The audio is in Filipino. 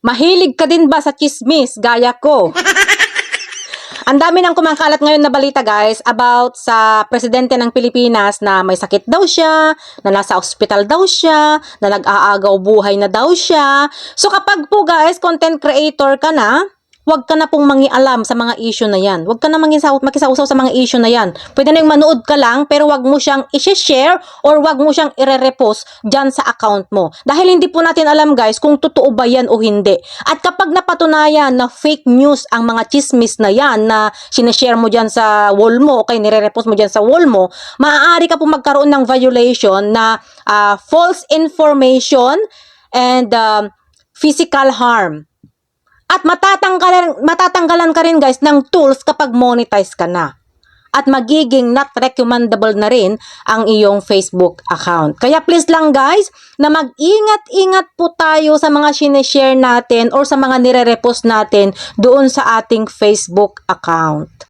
Mahilig ka din ba sa chismis gaya ko? Ang dami nang kumakalat ngayon na balita guys about sa presidente ng Pilipinas na may sakit daw siya, na nasa ospital daw siya, na nag-aagaw buhay na daw siya. So kapag po guys, content creator ka na, huwag ka na pong mangialam sa mga issue na yan. Huwag ka na makisausaw sa mga issue na yan. Pwede na yung manood ka lang, pero huwag mo siyang i-share or huwag mo siyang i-repost dyan sa account mo. Dahil hindi po natin alam guys kung totoo ba yan o hindi. At kapag napatunayan na fake news ang mga chismis na yan na sinashare mo dyan sa wall mo o kaya nire-repost mo dyan sa wall mo, maaari ka po magkaroon ng violation na false information and physical harm. At matatanggalan ka rin guys ng tools kapag monetize ka na. At magiging not recommendable na rin ang iyong Facebook account. Kaya please lang guys, na mag-ingat-ingat po tayo sa mga sineshare natin or sa mga nire-repost natin doon sa ating Facebook account.